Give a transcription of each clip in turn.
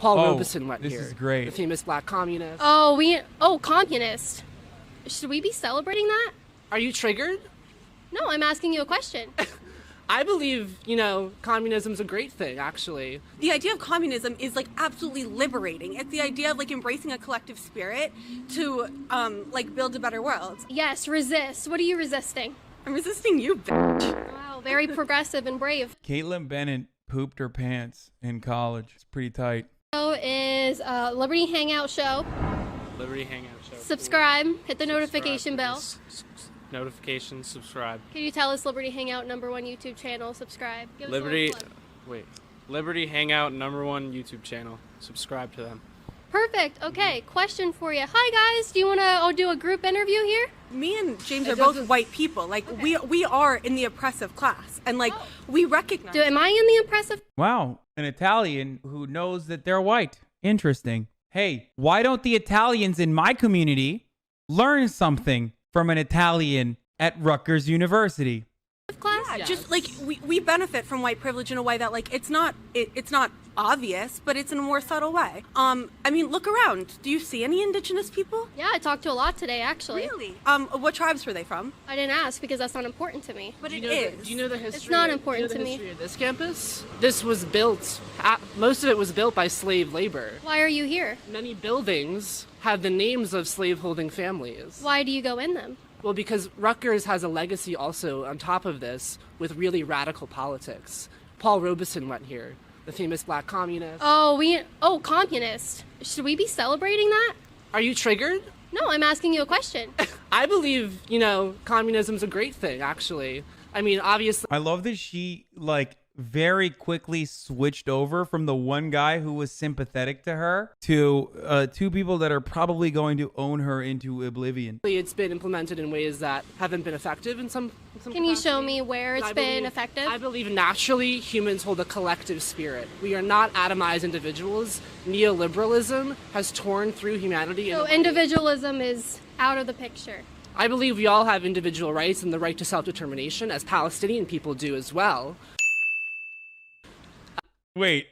Paul Robeson went this here. Is great. The famous black communist. Oh, communist. Should we be celebrating that? Are you triggered? No, I'm asking you a question. I believe, communism's a great thing, actually. The idea of communism is like absolutely liberating. It's the idea of like embracing a collective spirit to build a better world. Yes, resist. What are you resisting? I'm resisting you, bitch. Wow, very progressive and brave. Kaitlin Bennett pooped her pants in college. It's pretty tight. Show is Liberty Hangout show. Liberty Hangout show. Subscribe. Hit the notification bell. Notifications, subscribe. Can you tell us Liberty Hangout #1 YouTube channel? Subscribe. Give us a little plug. Liberty Hangout #1 YouTube channel. Subscribe to them. Perfect. Okay, question for you. Hi guys, do you want to do a group interview here? Me and James are both white people. Like we are in the oppressive class, and we recognize. Am I in the oppressive? Wow, an Italian who knows that they're white. Interesting. Hey, why don't the Italians in my community learn something from an Italian at Rutgers University? Class? Yeah, just like we benefit from white privilege in a way that it's not obvious, but it's in a more subtle way. I mean, look around. Do you see any indigenous people? Yeah, I talked to a lot today, actually. Really? What tribes were they from? I didn't ask because that's not important to me. But Do you know the history? It's not important to me. History of this campus? This was built. Most of it was built by slave labor. Why are you here? Many buildings have the names of slave-holding families. Why do you go in them? Well, because Rutgers has a legacy also on top of this with really radical politics. Paul Robeson went here, the famous black communist. Oh, communist. Should we be celebrating that? Are you triggered? No, I'm asking you a question. I believe, communism's a great thing, actually. I mean, obviously. I love that she, very quickly switched over from the one guy who was sympathetic to her to two people that are probably going to own her into oblivion. It's been implemented in ways that haven't been effective in some Can you show me where it's been effective? I believe naturally humans hold a collective spirit. We are not atomized individuals. Neoliberalism has torn through humanity. So individualism is out of the picture. I believe we all have individual rights and the right to self-determination, as Palestinian people do as well. Wait,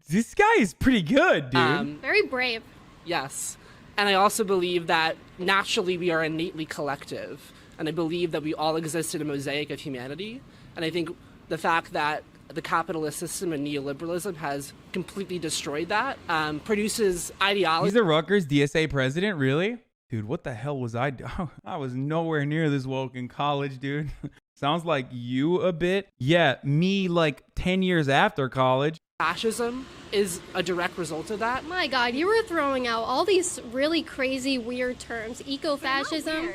this guy is pretty good, dude. Very brave. Yes. And I also believe that naturally we are innately collective. And I believe that we all exist in a mosaic of humanity. And I think the fact that the capitalist system and neoliberalism has completely destroyed that produces ideology. He's the Rutgers DSA president, really? Dude, what the hell was I doing? I was nowhere near this woke in college, dude. Sounds like you a bit. Yeah, me 10 years after college. Fascism is a direct result of that. My God, you were throwing out all these really crazy, weird terms. Eco-fascism.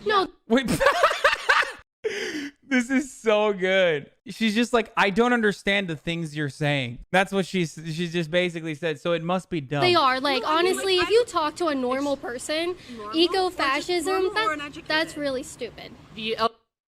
No. Wait. This is so good. She's just like, I don't understand the things you're saying. That's what she's just basically said. So it must be dumb. They are. Honestly, if you talk to a normal person, eco-fascism, that's really stupid. The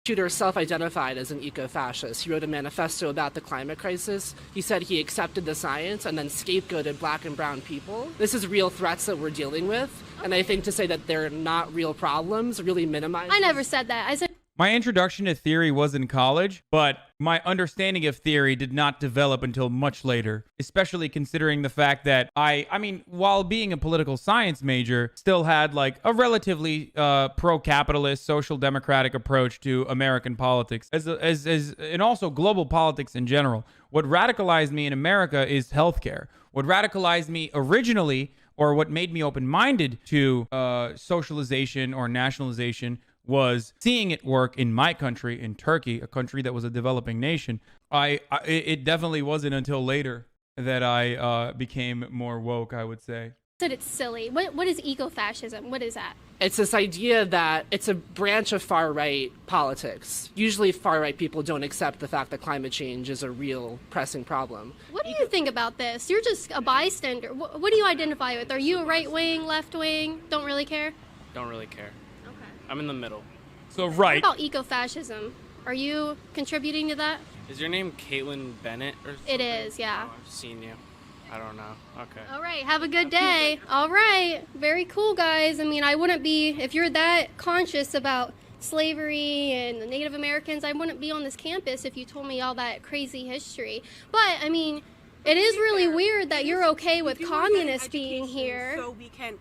shooter self-identified as an eco-fascist. He wrote a manifesto about the climate crisis. He said he accepted the science and then scapegoated black and brown people. This is real threats that we're dealing with. Okay. And I think to say that they're not real problems really minimizes. I never said that. I said my introduction to theory was in college, but my understanding of theory did not develop until much later, especially considering the fact that I mean, while being a political science major, still had a relatively pro-capitalist, social democratic approach to American politics, and also global politics in general. What radicalized me in America is healthcare. What radicalized me originally, or what made me open-minded to socialization or nationalization, was seeing it work in my country, in Turkey, a country that was a developing nation. It definitely wasn't until later that I became more woke, I would say. Said it's silly. What is eco-fascism? What is that? It's this idea that it's a branch of far-right politics. Usually far-right people don't accept the fact that climate change is a real pressing problem. What do you think about this? You're just a bystander. What do you identify with? Are you a right-wing, left-wing? Don't really care? Don't really care. I'm in the middle. So right. What about eco-fascism? Are you contributing to that? Is your name Kaitlin Bennett or something? It is, yeah. Oh, I've seen you. I don't know. Okay. All right. Have a good day. All right. Very cool, guys. I mean, I wouldn't be, if you're that conscious about slavery and the Native Americans, I wouldn't be on this campus if you told me all that crazy history. But, I mean, It is really weird that It you're is- okay with we do wanna get an communists being education here. So we can.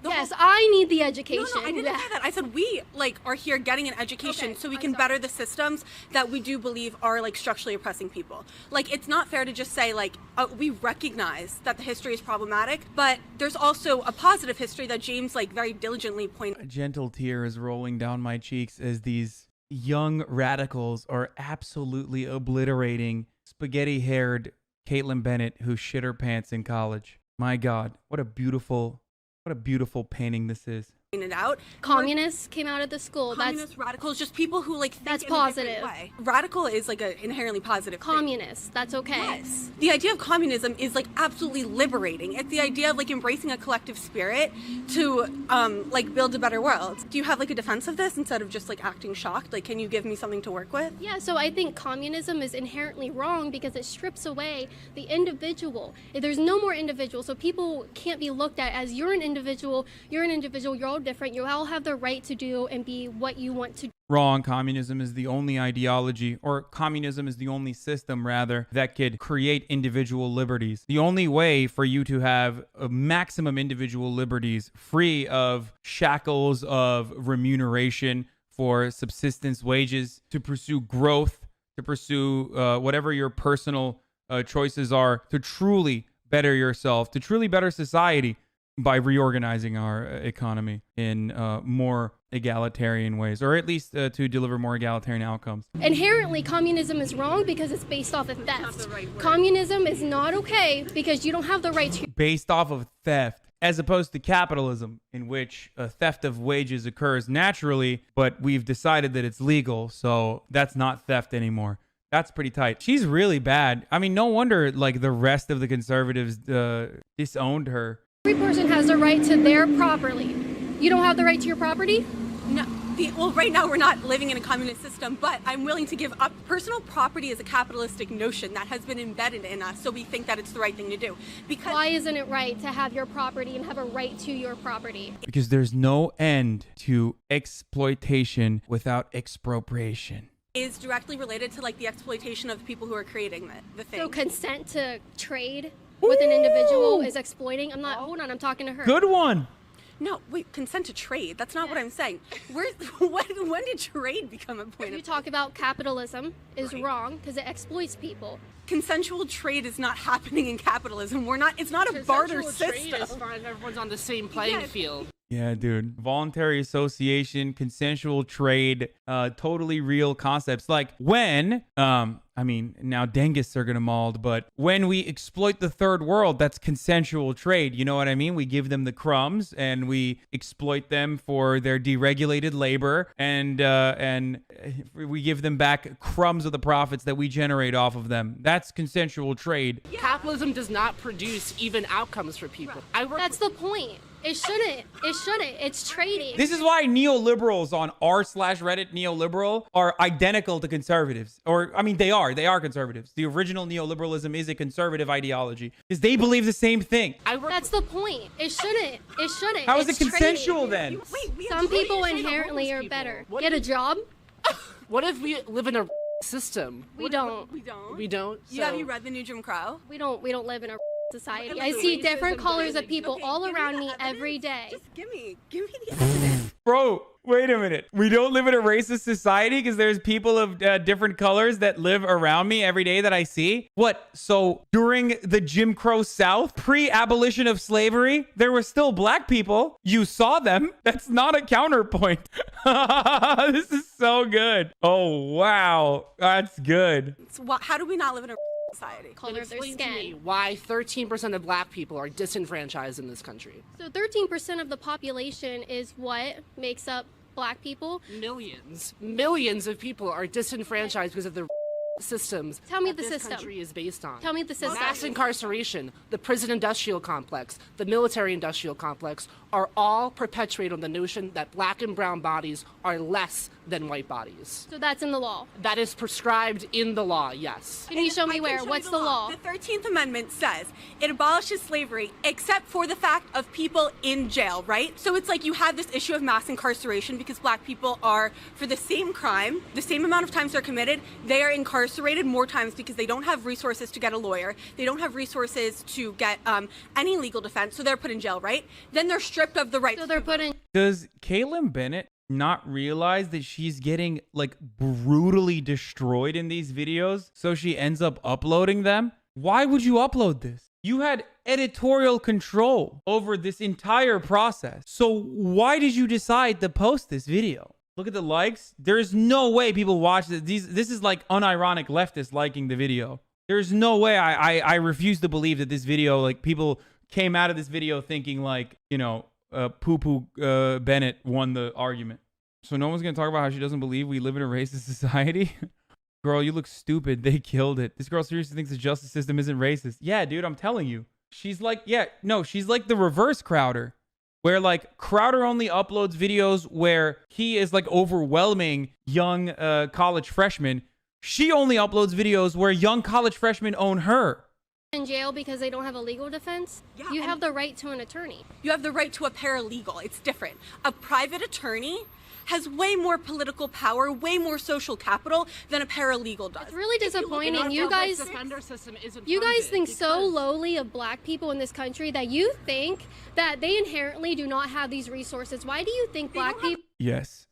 Yes, I need the education. No, I didn't say that. I said we are here getting an education Okay, so we I'm can sorry. better the systems that we do believe are structurally oppressing people. It's not fair to just say we recognize that the history is problematic, but there's also a positive history that James very diligently pointed. A gentle tear is rolling down my cheeks as these young radicals are absolutely obliterating spaghetti-haired Kaitlin Bennett who shit her pants in college. My God, what a beautiful painting this is. Out. Communists came out of the school. Communist radicals, just people who think That's in a different positive. way. Radical is an inherently positive thing. Communists. That's okay. Yes. The idea of communism is absolutely liberating. It's the idea of embracing a collective spirit to build a better world. Do you have a defense of this instead of just acting shocked? Can you give me something to work with? Yeah, so I think communism is inherently wrong because it strips away the individual. There's no more individual, so people can't be looked at as you're an individual, you're all different, you all have the right to do and be what you want to do. Wrong. Communism is the only ideology, or communism is the only system, rather, that could create individual liberties. The only way for you to have a maximum individual liberties free of shackles of remuneration for subsistence wages, to pursue growth, to pursue whatever your personal choices are, to truly better yourself, to truly better society, by reorganizing our economy in more egalitarian ways, or at least to deliver more egalitarian outcomes. Inherently, communism is wrong because it's based off of theft. the right word. Communism is not okay because you don't have the right to. Based off of theft, as opposed to capitalism, in which theft of wages occurs naturally, but we've decided that it's legal, so that's not theft anymore. That's pretty tight. She's really bad. I mean, no wonder the rest of the conservatives disowned her. Every person has the right to their property. You don't have the right to your property? No. Right now we're not living in a communist system, but I'm willing to give up. Personal property is a capitalistic notion that has been embedded in us, so we think that it's the right thing to do. Because Why isn't it right to have your property and have a right to your property? Because there's no end to exploitation without expropriation. is directly related to the exploitation of the people who are creating the thing. So consent to trade with an individual is exploiting? Hold on, I'm talking to her. Good one. No, wait, consent to trade. That's not what I'm saying. When did trade become a point You of talk about capitalism is Right. wrong because it exploits people. consensual trade is not happening in capitalism. It's not a barter Consensual trade system. is fine if everyone's on the same playing Yes. field. Yeah, dude. Voluntary association, consensual trade, totally real concepts. When, now Dengists are gonna mauled, but when we exploit the third world, that's consensual trade. You know what I mean? We give them the crumbs and we exploit them for their deregulated labor, and we give them back crumbs of the profits that we generate off of them. That's consensual trade. Capitalism does not produce even outcomes for people. That's the point. It shouldn't. It's trading. This is why neoliberals on r/Reddit neoliberal are identical to conservatives. They are conservatives. The original neoliberalism is a conservative ideology because they believe the same thing. That's the point. It shouldn't. How is it It's consensual trading. then? Some people inherently are better. Get a job? What if we live in a system? We don't. We don't. We don't. Have So- you read the new Jim Crow? We don't live in a society. Look I at the see racism different that colors is- of people Okay, all give me around the me evidence. every day. Just give me the evidence. Bro, wait a minute. We don't live in a racist society because there's people of different colors that live around me every day that I see? What? So during the Jim Crow South, pre-abolition of slavery, there were still black people. You saw them. That's not a counterpoint. This is so good. Oh, wow. That's good. So how do we not live in a society? Color of their Explain to me skin. why 13% of black people are disenfranchised in this country. So 13% of the population is what makes up black people. Millions of people are disenfranchised because of the systems Tell me that the this system. country is based on. Tell me the system. Mass incarceration, the prison industrial complex, the military industrial complex are all perpetuated on the notion that black and brown bodies are less than white bodies. So that's in the law. That is prescribed in the law, yes. Can you show me where? What's the law? The 13th Amendment says it abolishes slavery except for the fact of people in jail, right? So it's like you have this issue of mass incarceration because black people are, for the same crime, the same amount of times they're committed, they are incarcerated more times because they don't have resources to get a lawyer. They don't have resources to get any legal defense, so they're put in jail, right? Then they're stripped of the right. So they're put in. Does Kaitlin Bennett not realize that she's getting like brutally destroyed in these videos, so she ends up uploading them? Why would you upload this? You had editorial control over this entire process. So why did you decide to post this video? Look at the likes. There's no way people watch this. This is like unironic leftists liking the video. There's no way. I refuse to believe that this video, like, people came out of this video thinking like, you know, Boo Boo Bennett won the argument. So no one's gonna talk about how she doesn't believe we live in a racist society. Girl, you look stupid. They killed it. This girl seriously thinks the justice system isn't racist. Yeah, dude, I'm telling you. She's like, yeah, no, she's like the reverse Crowder, where like Crowder only uploads videos where he is like overwhelming young college freshmen. She only uploads videos where young college freshmen own her. In jail because they don't have a legal defense. Yeah, you have the right to an attorney. You have the right to a paralegal. It's different. A private attorney has way more political power, way more social capital than a paralegal does. It's really disappointing. You guys think so lowly of black people in this country that you think that they inherently do not have these resources. Why do you think black people? Yes.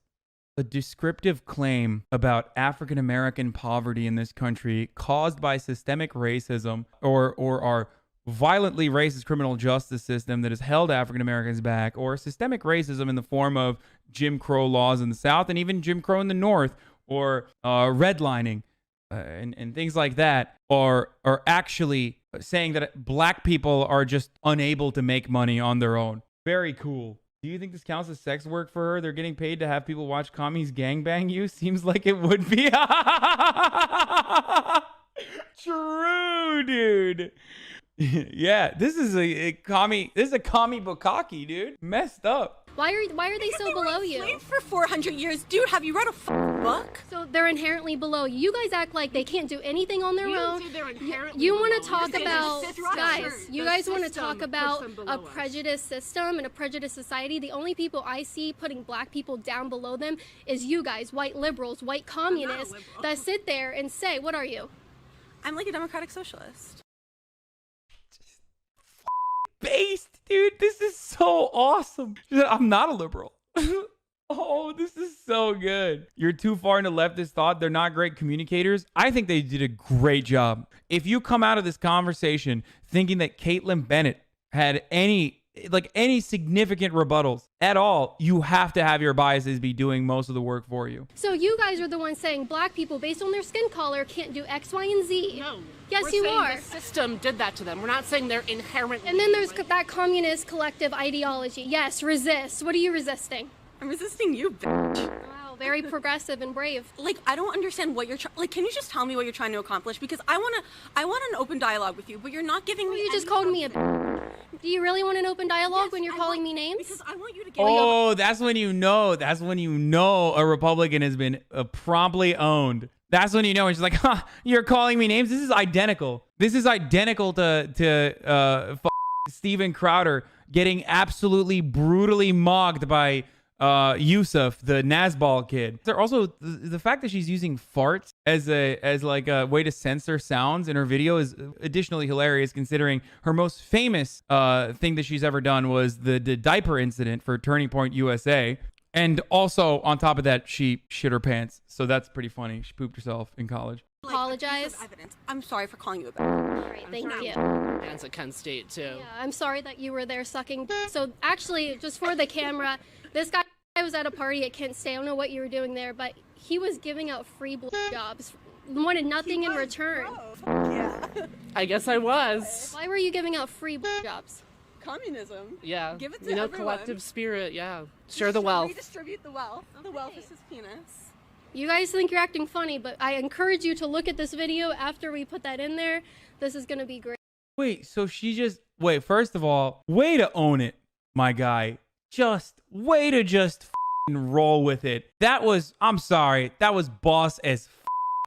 A descriptive claim about African American poverty in this country caused by systemic racism or our violently racist criminal justice system that has held African Americans back, or systemic racism in the form of Jim Crow laws in the South and even Jim Crow in the North, or redlining and things like that, are actually saying that black people are just unable to make money on their own. Very cool. Do you think this counts as sex work for her? They're getting paid to have people watch commies gangbang you? Seems like it would be. True, dude. Yeah, this is a commie bukkake, dude. Messed up. Why are they so below you? Enslaved for 400 years, dude. Have you read a book? So they're inherently below you. You guys act like they can't do anything on their own. You want to talk about, guys, you guys want to talk about a prejudice system and a prejudice society. The only people I see putting black people down below them is you guys, white liberals, white communists, that sit there and say, what are you? I'm like a democratic socialist. Based, dude. This is so awesome. I'm not a liberal. Oh, this is so good. You're too far into leftist thought. They're not great communicators. I think they did a great job. If you come out of this conversation thinking that Kaitlin Bennett had any significant rebuttals at all, you have to have your biases be doing most of the work for you. So you guys are the ones saying black people, based on their skin color, can't do X, Y, and Z. No. Yes, you are. The system did that to them. We're not saying they're inherently. And then there's that communist collective ideology. Yes, resist. What are you resisting? I'm resisting you, bitch. Wow, very progressive and brave. Like, I don't understand what you're trying. Like, can you just tell me what you're trying to accomplish? Because I want an open dialogue with you, but you're not giving me. You just called me a. Do you really want an open dialogue when you're calling me names? Because I want you to get. Oh, that's when you know. That's when you know a Republican has been promptly owned. That's when you know. And she's like, huh, you're calling me names? This is identical. This is identical to Steven Crowder getting absolutely brutally mocked by Yusuf, the Nazball kid. They're also the fact that she's using farts as a way to censor sounds in her video is additionally hilarious, considering her most famous thing that she's ever done was the diaper incident for Turning Point USA. And also, on top of that, she shit her pants. So that's pretty funny. She pooped herself in college. Apologize. Evidence. I'm sorry for calling you a bitch. All right, thank you. Fans at Kent State, too. Yeah, I'm sorry that you were there sucking. So actually, just for the camera, this guy was at a party at Kent State. I don't know what you were doing there, but he was giving out free jobs. Wanted nothing in return. Yeah. I guess I was. Why were you giving out free jobs? Communism. Yeah. Give it to everyone. collective spirit, yeah. Share the wealth. Redistribute the wealth. The wealth is his penis. You guys think you're acting funny, but I encourage you to look at this video after we put that in there. This is going to be great. Wait, so first of all, way to own it, my guy. Way to roll with it. That was, I'm sorry, that was boss as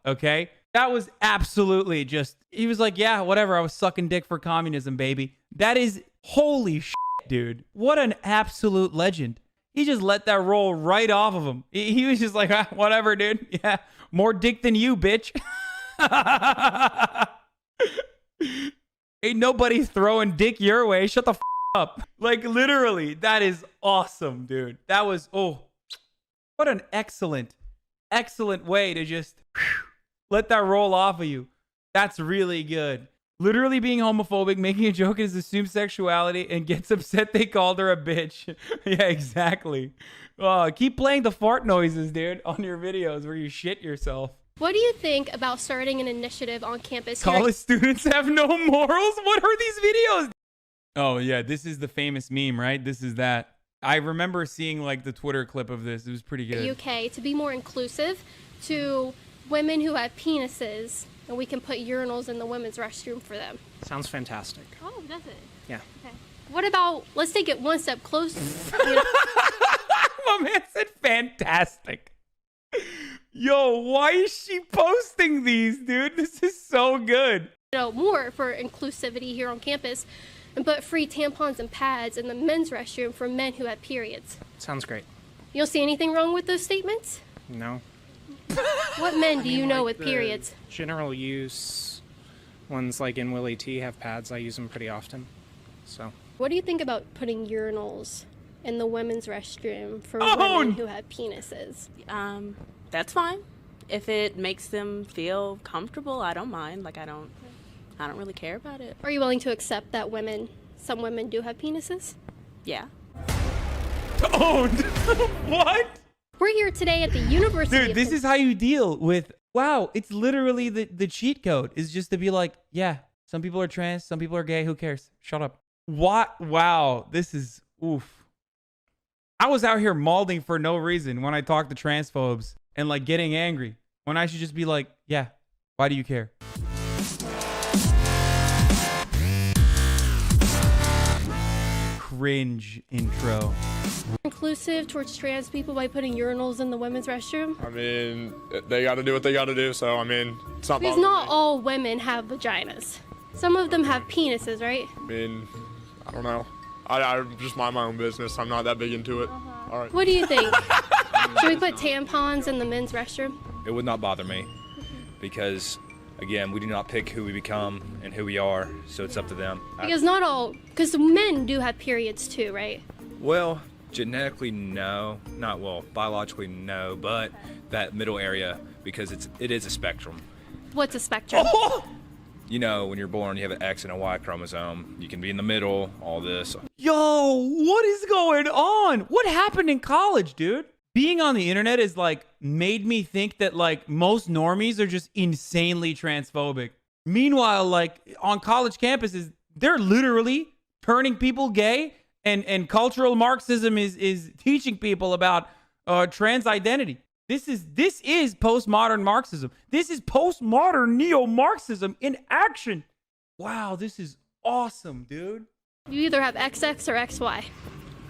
okay? That was absolutely just, he was like, yeah, whatever, I was sucking dick for communism, baby. That is, holy shit, dude. What an absolute legend. He just let that roll right off of him. He was just like, ah, whatever, dude. Yeah, more dick than you, bitch. Ain't nobody throwing dick your way. Shut the up. Like, literally, that is awesome, dude. That was, oh, what an excellent way to just let that roll off of you. That's really good. Literally being homophobic, making a joke is assumed sexuality, and gets upset they called her a bitch. Yeah, exactly. Keep playing the fart noises, dude, on your videos where you shit yourself. What do you think about starting an initiative on campus here? College students have no morals? What are these videos? Oh, yeah, this is the famous meme, right? This is that. I remember seeing, like, the Twitter clip of this. It was pretty good. UK to be more inclusive to women who have penises, and we can put urinals in the women's restroom for them. Sounds fantastic. Oh, does it? Yeah. Okay. What about, let's take it one step closer. My man said fantastic. Yo, why is she posting these, dude? This is so good. More for inclusivity here on campus, and put free tampons and pads in the men's restroom for men who have periods. Sounds great. You don't see anything wrong with those statements? No. What men do you know like with periods? General use ones like in Willie T have pads. I use them pretty often. So. What do you think about putting urinals in the women's restroom for women who have penises? That's fine. If it makes them feel comfortable, I don't mind. Like I don't really care about it. Are you willing to accept that some women do have penises? Yeah. Owned. What? We're here today at the University Dude, this is how you deal with, wow, it's literally the cheat code is just to be like, yeah, some people are trans, some people are gay, who cares? Shut up. What? Wow, this is, oof. I was out here malding for no reason when I talked to transphobes and like getting angry when I should just be like, yeah, why do you care? Cringe intro. Inclusive towards trans people by putting urinals in the women's restroom? I mean, they got to do what they got to do, so I mean, it's not. Because not all women have vaginas. Some of them have penises, right? I mean, I don't know. I just mind my own business. I'm not that big into it. All right. What do you think? Should we put tampons in the men's restroom? It would not bother me because, again, we do not pick who we become and who we are, so it's up to them. Because men do have periods too, right? Well, genetically, no. Biologically, no, but that middle area, because it is a spectrum. What's a spectrum? You know, when you're born, you have an X and a Y chromosome. You can be in the middle, all this. Yo, what is going on? What happened in college, dude? Being on the internet is like made me think that like most normies are just insanely transphobic. Meanwhile, like on college campuses, they're literally turning people gay, and cultural Marxism is teaching people about trans identity. This is postmodern Marxism. This is postmodern neo-Marxism in action. Wow, this is awesome, dude. You either have XX or XY.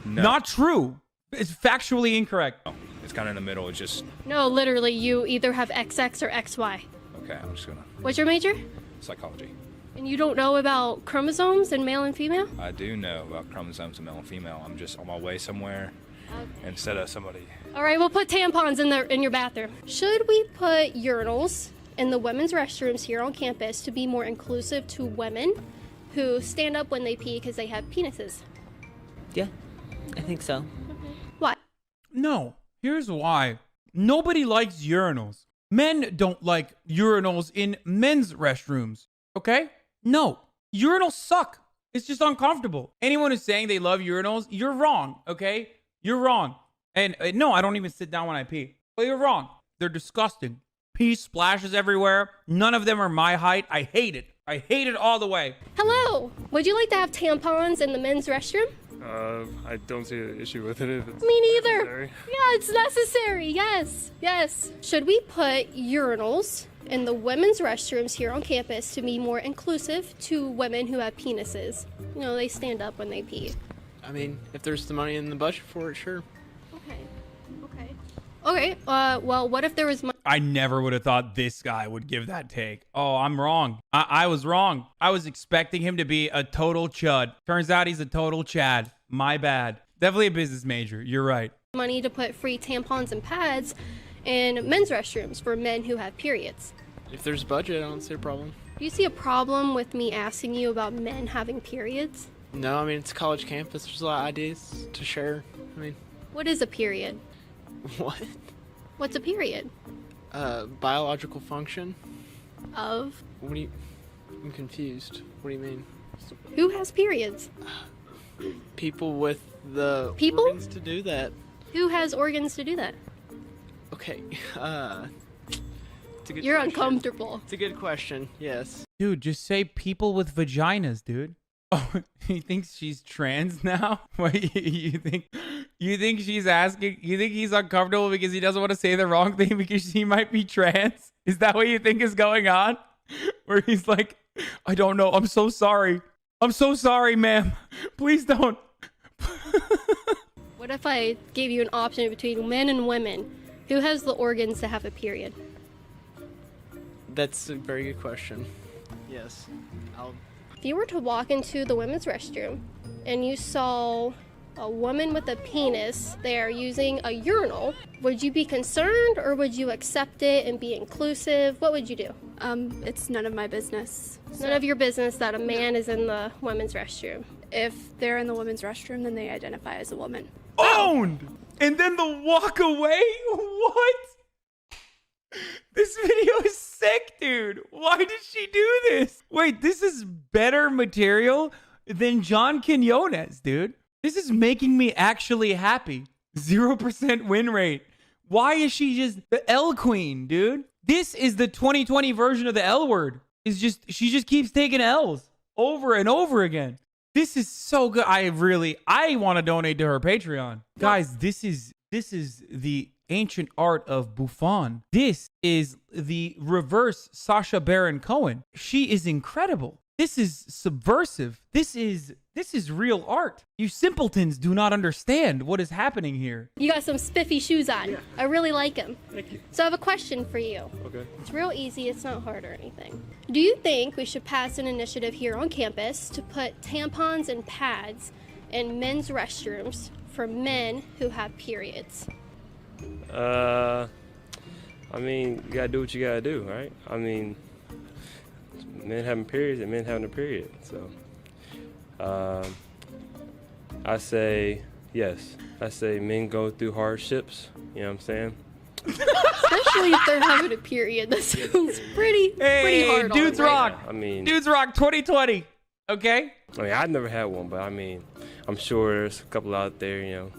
No. Not true. It's factually incorrect. No, it's kind of in the middle. It's just... No, literally, you either have XX or XY. Okay, I'm just gonna... What's your major? Psychology. And you don't know about chromosomes and male and female? I do know about chromosomes and male and female. I'm just on my way somewhere instead of somebody... All right, we'll put tampons in your bathroom. Should we put urinals in the women's restrooms here on campus to be more inclusive to women who stand up when they pee because they have penises? Yeah, I think so. Why? No. Here's why. Nobody likes urinals. Men don't like urinals in men's restrooms. Okay? No. Urinals suck. It's just uncomfortable. Anyone who's saying they love urinals, you're wrong. Okay? You're wrong. And no, I don't even sit down when I pee. But you're wrong. They're disgusting. Pee splashes everywhere. None of them are my height. I hate it. I hate it all the way. Hello. Would you like to have tampons in the men's restroom? I don't see an issue with it. If it's Me neither. necessary. Yeah, it's necessary. Yes. Yes. Should we put urinals in the women's restrooms here on campus to be more inclusive to women who have penises? You know, they stand up when they pee. I mean, if there's the money in the budget for it, sure. Okay. Okay, well, what if there was I never would have thought this guy would give that take. Oh, I'm wrong. I was wrong. I was expecting him to be a total chud. Turns out he's a total chad. My bad. Definitely a business major. You're right. money to put free tampons and pads in men's restrooms for men who have periods? If there's budget, I don't see a problem. Do you see a problem with me asking you about men having periods? No, I mean, it's a college campus. There's a lot of ideas to share. I mean, What is a period? what? What's a period? Biological function? Of? What do you... I'm confused. What do you mean? Who has periods? People with the People? organs to do that. Who has organs to do that? Okay, it's a good You're question. uncomfortable. It's a good question, yes. Dude, just say people with vaginas, dude. Oh, he thinks she's trans now? Wait, you think she's asking, you think he's uncomfortable because he doesn't want to say the wrong thing because she might be trans? Is that what you think is going on? Where he's like, I don't know, I'm so sorry. I'm so sorry, ma'am. Please don't. What if I gave you an option between men and women? Who has the organs to have a period? That's a very good question. Yes. If you were to walk into the women's restroom and you saw a woman with a penis there using a urinal, would you be concerned or would you accept it and be inclusive? What would you do? It's none of my business. It's none of your business that a man is in the women's restroom. If they're in the women's restroom, then they identify as a woman. Owned! And then the walk away? What? This video is sick, dude. Why did she do this? Wait, this is better material than John Quinones, dude. This is making me actually happy. 0% win rate. Why is she just the L queen, dude? This is the 2020 version of the L word. She just keeps taking L's over and over again. This is so good. I want to donate to her Patreon. Guys, this is the ancient art of Buffon. This is the reverse Sacha Baron Cohen. She is incredible. This is subversive. This is real art. You simpletons do not understand what is happening here. You got some spiffy shoes on. Yeah. I really like them. Thank you. So I have a question for you. Okay. It's real easy. It's not hard or anything. Do you think we should pass an initiative here on campus to put tampons and pads in men's restrooms for men who have periods? I mean, you gotta do what you gotta do, right? I mean, men having periods and men having a period. So, I say yes. I say men go through hardships. You know what I'm saying? Especially if they're having a period. That sounds pretty hard. Dudes rock. I mean, Dudes rock 2020. Okay? I mean, I've never had one, but I mean, I'm sure there's a couple out there, you know,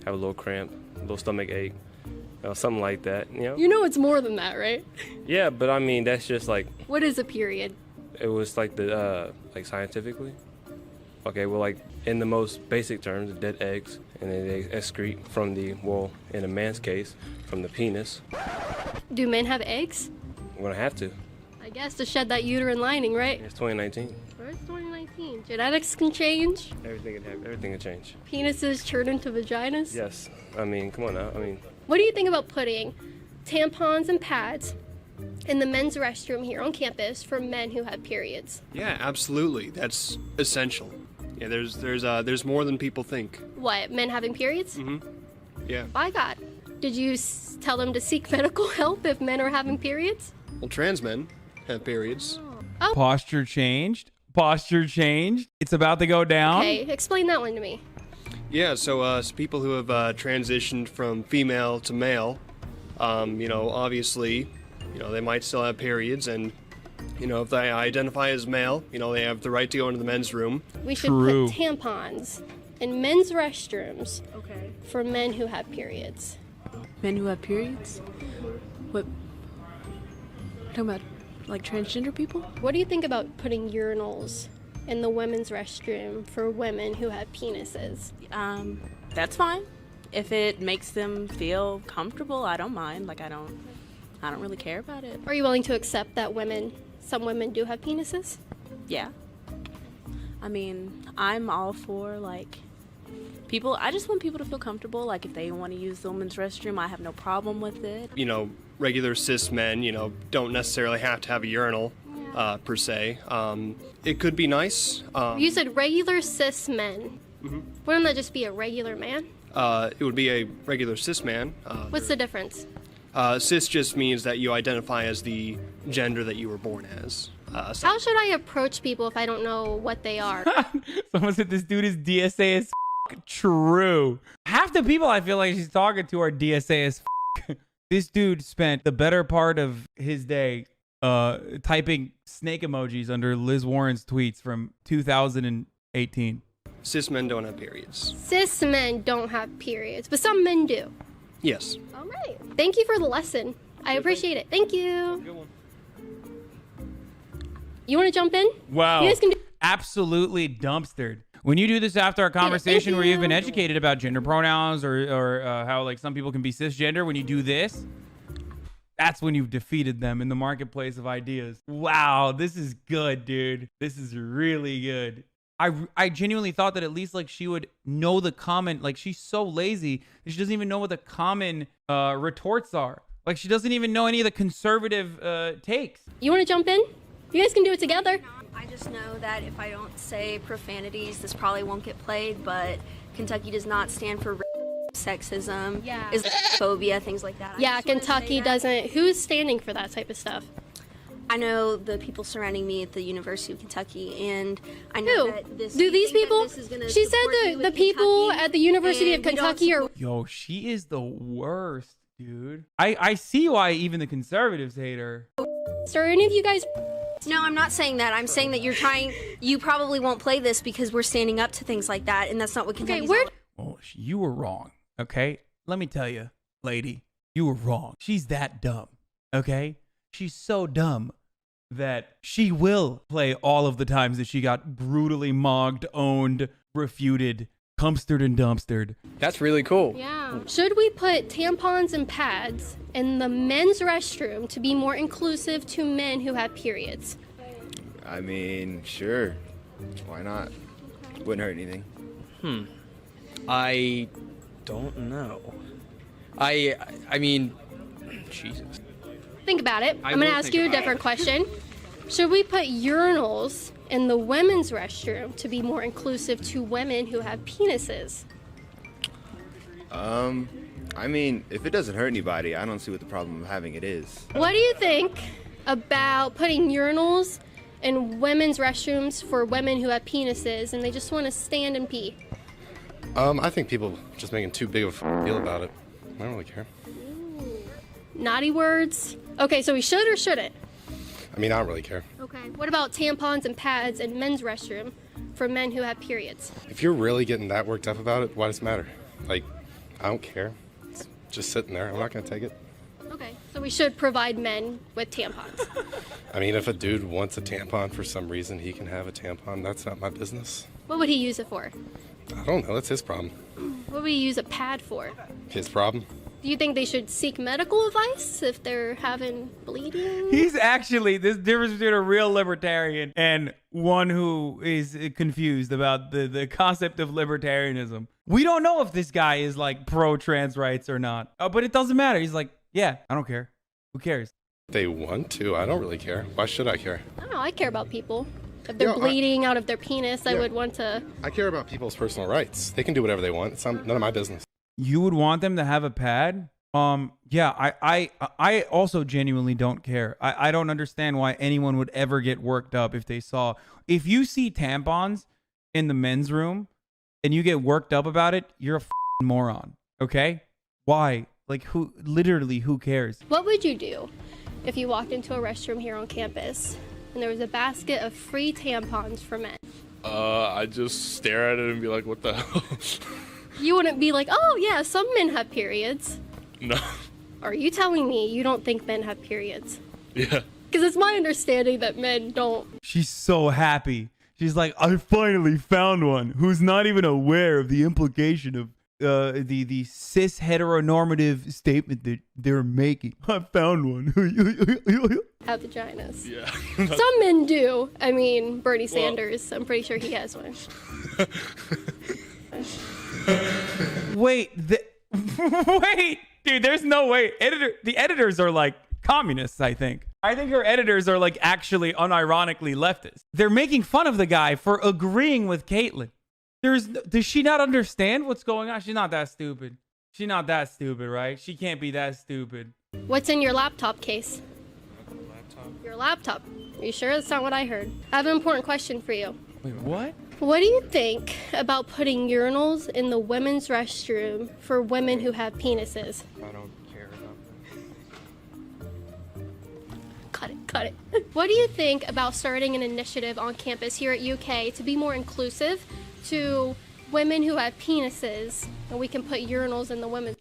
have a little cramp, a little stomach ache, you know, something like that, you know? You know it's more than that, right? Yeah, but I mean, that's just like... What is a period? It was like the, like scientifically. Okay, well, like in the most basic terms, dead eggs, and then they excrete from the, well, in a man's case, from the penis. Do men have eggs? I'm gonna have to. I guess to shed that uterine lining, right? It's 2019. It's 2019. Genetics can change. Everything can happen. Everything can change. Penises turn into vaginas. Yes. I mean, come on now. I mean. What do you think about putting tampons and pads in the men's restroom here on campus for men who have periods? Yeah, absolutely. That's essential. Yeah, there's more than people think. What, men having periods? Mm-hmm. Yeah. By God. Did you tell them to seek medical help if men are having periods? Well, trans men have periods. Oh. Posture changed. Posture changed. It's about to go down. Okay, explain that one to me. Yeah, so people who have transitioned from female to male, you know, obviously, you know, they might still have periods, and, you know, if they identify as male, you know, they have the right to go into the men's room. We should put tampons in men's restrooms for men who have periods. Men who have periods? What? Talking about like transgender people? What do you think about putting urinals in the women's restroom for women who have penises? That's fine. If it makes them feel comfortable, I don't mind. Like I don't really care about it. Are you willing to accept that some women do have penises? Yeah. I mean, I'm all for like I just want people to feel comfortable. Like, if they want to use the women's restroom, I have no problem with it. You know, regular cis men, you know, don't necessarily have to have a urinal, per se. It could be nice. You said regular cis men. Wouldn't that just be a regular man? It would be a regular cis man. What's the difference? Cis just means that you identify as the gender that you were born as. How should I approach people if I don't know what they are? Someone said this dude is DSA as true. Half the people I feel like she's talking to are DSA as This dude spent the better part of his day typing snake emojis under Liz Warren's tweets from 2018. Cis men don't have periods. Cis men don't have periods, but some men do. Yes. All right. Thank you for the lesson. I appreciate it. Thank you. Good one. You want to jump in? Wow. You guys can do Absolutely dumpstered. When you do this after our conversation where you've been educated about gender pronouns or how like some people can be cisgender, when you do this, that's when you've defeated them in the marketplace of ideas. Wow, this is good, dude. This is really good. I genuinely thought that at least like she would know the common, like she's so lazy that she doesn't even know what the common retorts are. Like she doesn't even know any of the conservative takes. You want to jump in? You guys can do it together. I just know that if I don't say profanities, this probably won't get played, but Kentucky does not stand for sexism, Islamophobia, things like that. Yeah, Kentucky doesn't. Who's standing for that type of stuff? I know the people surrounding me at the University of Kentucky, and I know that this. Do these people? She said the people at the University of Kentucky are. Yo, she is the worst, dude. I see why even the conservatives hate her. Are any of you guys? No, I'm not saying that. I'm saying that you probably won't play this because we're standing up to things like that, and that's not what Kentucky's all about. Oh, you were wrong, okay? Let me tell you, lady, you were wrong. She's that dumb, okay? She's so dumb that she will play all of the times that she got brutally mogged, owned, refuted, cumstered, and dumpstered. That's really cool. Yeah. Should we put tampons and pads in the men's restroom to be more inclusive to men who have periods? I mean, sure. Why not? Wouldn't hurt anything. I don't know. I mean, Jesus. Think about it. I'm going to ask you a different question. Should we put urinals in the women's restroom to be more inclusive to women who have penises? I mean, if it doesn't hurt anybody, I don't see what the problem of having it is. What do you think about putting urinals in women's restrooms for women who have penises and they just want to stand and pee? I think people just making too big of a deal about it. I don't really care. Naughty words. Okay, so we should or shouldn't? I mean, I don't really care. Okay. What about tampons and pads in men's restroom for men who have periods? If you're really getting that worked up about it, why does it matter? Like, I don't care. It's just sitting there. I'm not going to take it. Okay, so we should provide men with tampons. I mean, if a dude wants a tampon for some reason, he can have a tampon. That's not my business. What would he use it for? I don't know. That's his problem. What would he use a pad for? His problem. Do you think they should seek medical advice if they're having bleeding? He's actually, this difference between a real libertarian and one who is confused about the concept of libertarianism. We don't know if this guy is like pro-trans rights or not, but it doesn't matter. He's like, yeah, I don't care. Who cares? They want to. I don't really care. Why should I care? I don't know. I care about people. If they're bleeding out of their penis, I would want to... I care about people's personal rights. They can do whatever they want. It's none of my business. You would want them to have a pad? Yeah, I also genuinely don't care. I don't understand why anyone would ever get worked up if they saw... If you see tampons in the men's room and you get worked up about it, you're a moron, okay? Why? Like, who cares? What would you do if you walked into a restroom here on campus and there was a basket of free tampons for men? I'd just stare at it and be like, what the hell? You wouldn't be like, oh yeah, some men have periods. No. Are you telling me you don't think men have periods? Yeah. Because it's my understanding that men don't. She's so happy. She's like, I finally found one who's not even aware of the implication of the cis heteronormative statement that they're making. I found one. Have vaginas. Yeah. Some men do. I mean, Bernie Sanders, I'm pretty sure he has one. Wait, wait, dude, there's no way. The editors are like communists, I think. I think her editors are like actually unironically leftist. They're making fun of the guy for agreeing with Kaitlin. Does she not understand what's going on? She's not that stupid. She's not that stupid, right? She can't be that stupid. What's in your laptop case? Your laptop. Are you sure that's not what I heard? I have an important question for you. Wait, what? What do you think about putting urinals in the women's restroom for women who have penises? I don't care about that. Cut it. What do you think about starting an initiative on campus here at UK to be more inclusive to women who have penises, and we can put urinals in the women's?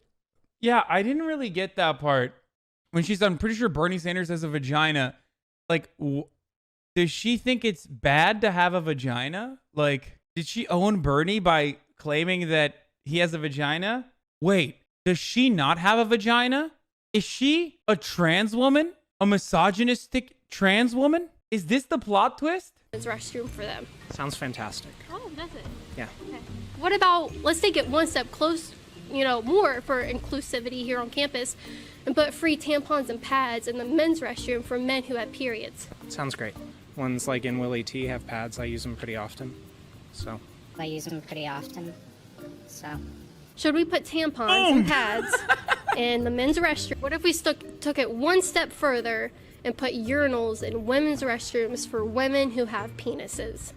Yeah, I didn't really get that part. When she said, I'm pretty sure Bernie Sanders has a vagina. Like, does she think it's bad to have a vagina? Like, did she own Bernie by claiming that he has a vagina? Wait, does she not have a vagina? Is she a trans woman? A misogynistic trans woman? Is this the plot twist? Restroom for them. Sounds fantastic. Oh, does it? Yeah. Okay. What about, let's take it one step close, more for inclusivity here on campus, and put free tampons and pads in the men's restroom for men who have periods. Sounds great. Ones like in Willie T have pads. I use them pretty often. So. I use them pretty often. So. Should we put tampons and pads in the men's restroom? What if we took it one step further and put urinals in women's restrooms for women who have penises?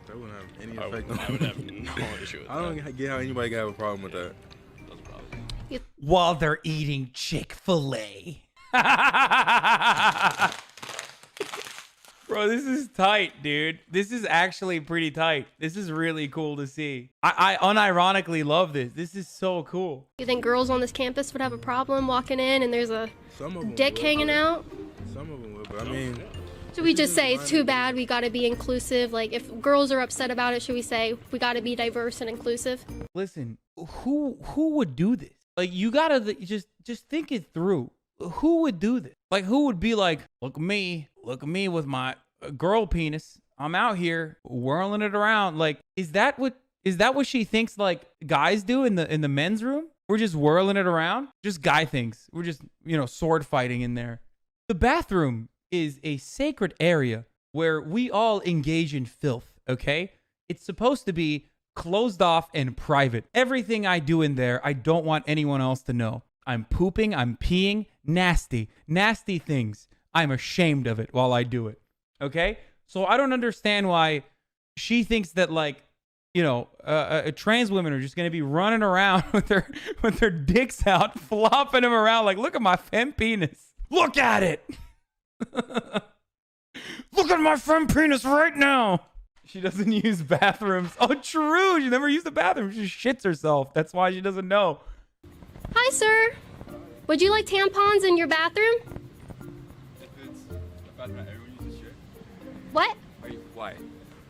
That wouldn't have any effect on I would have no issue with that. I don't get how anybody can have a problem with that. While they're eating Chick-fil-A. Bro, this is tight, dude. This is actually pretty tight. This is really cool to see. I unironically love this. This is so cool. You think girls on this campus would have a problem walking in and there's a dick hanging out? Some of them would, but I mean... Should we just say it's too bad, we gotta be inclusive? Like, if girls are upset about it, should we say we gotta be diverse and inclusive? Listen, who would do this? Like, you gotta just think it through. Who would do this? Like, who would be like, look at me with my girl penis. I'm out here whirling it around. Like, is that what she thinks like guys do in the men's room? We're just whirling it around. Just guy things. We're just sword fighting in there. The bathroom is a sacred area where we all engage in filth. Okay, it's supposed to be closed off and private. Everything I do in there, I don't want anyone else to know. I'm pooping, I'm peeing, nasty things. I'm ashamed of it while I do it. Okay? So I don't understand why she thinks that trans women are just going to be running around with their dicks out, flopping them around like, look at my femme penis. Look at it. Look at my femme penis right now. She doesn't use bathrooms. Oh, true. She never used the bathroom. She shits herself. That's why she doesn't know. Hi, sir. Would you like tampons in your bathroom? If it's about everyone uses shit. What? Why?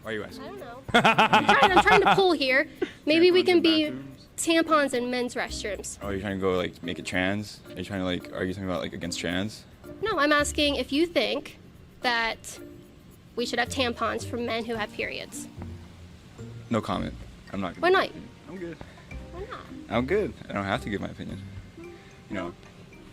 Why are you asking? I don't know. I'm trying to pull here. Maybe we can be tampons in men's restrooms. Oh, you're trying to go make it trans? Are you trying to are you talking about against trans? No, I'm asking if you think that we should have tampons for men who have periods. No comment. I'm not. Why not? I'm good. Why not? I'm good. I don't have to give my opinion. You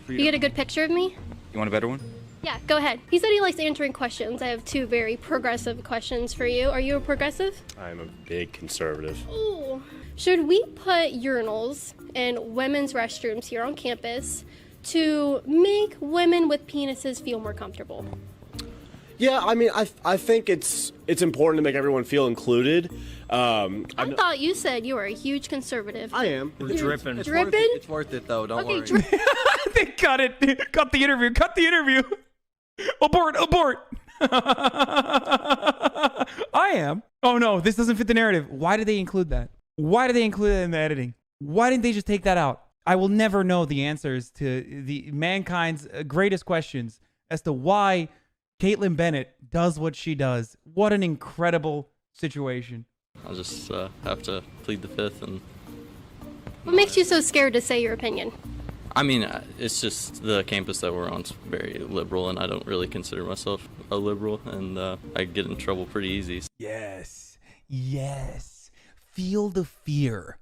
get a good picture of me? You want a better one? Yeah, go ahead. He said he likes answering questions. I have two very progressive questions for you. Are you a progressive? I'm a big conservative. Ooh. Should we put urinals in women's restrooms here on campus to make women with penises feel more comfortable? Yeah, I mean, I think it's important to make everyone feel included. I thought you said you were a huge conservative. I am. We're dripping. Dripping? It's worth it though. Don't Okay, worry. They cut it. Cut the interview. Cut the interview. Abort. I am. Oh no, this doesn't fit the narrative. Why did they include that? Why did they include it in the editing? Why didn't they just take that out? I will never know the answers to the mankind's greatest questions as to why Kaitlin Bennett does what she does. What an incredible situation. I'll just have to plead the fifth. And What makes you so scared to say your opinion? I mean, it's just the campus that we're on is very liberal, and I don't really consider myself a liberal, and I get in trouble pretty easy. Yes. Feel the fear.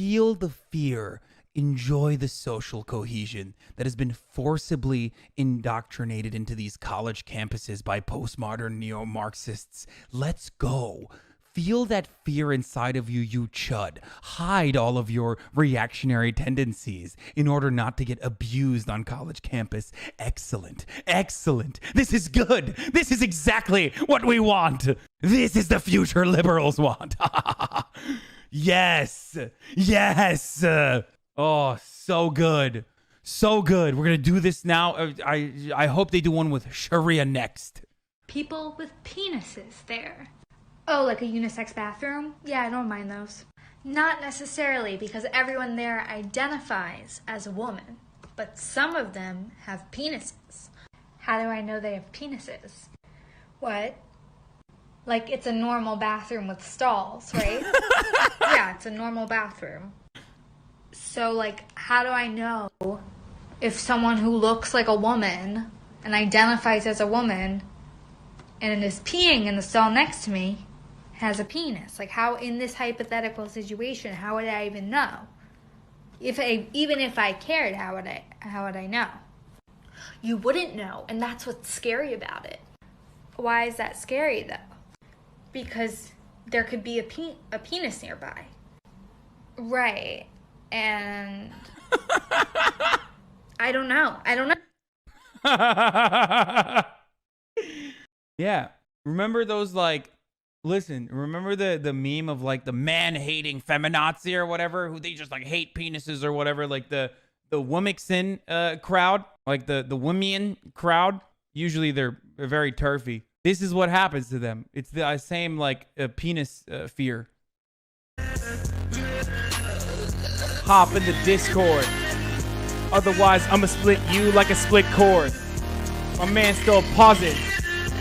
Feel the fear. Enjoy the social cohesion that has been forcibly indoctrinated into these college campuses by postmodern neo-Marxists. Let's go. Feel that fear inside of you, you chud. Hide all of your reactionary tendencies in order not to get abused on college campus. Excellent. Excellent. This is good. This is exactly what we want. This is the future liberals want. Yes. Yes. Oh, so good. So good. We're going to do this now. I hope they do one with Sharia next. People with penises there. Oh, like a unisex bathroom? Yeah, I don't mind those. Not necessarily, because everyone there identifies as a woman. But some of them have penises. How do I know they have penises? What? Like, it's a normal bathroom with stalls, right? Yeah, it's a normal bathroom. So, like, how do I know if someone who looks like a woman and identifies as a woman and is peeing in the stall next to me has a penis? Like, how, in this hypothetical situation, how would I even know? Even if I cared, how would I know? You wouldn't know, and that's what's scary about it. Why is that scary, though? Because there could be a penis nearby. Right. And I don't know. Yeah. Remember those, like, remember the meme of, like, the man-hating feminazi or whatever, who they just, like, hate penises or whatever, like the Womixin crowd, like the Womian crowd. Usually they're very turfy. This is what happens to them. It's the same, like, penis fear. Hop in the Discord. Otherwise, I'ma split you like a split cord. My man's still pausing.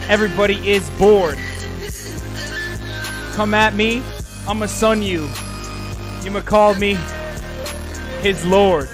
Everybody is bored. Come at me, I'ma son you. You'ma call me his lord.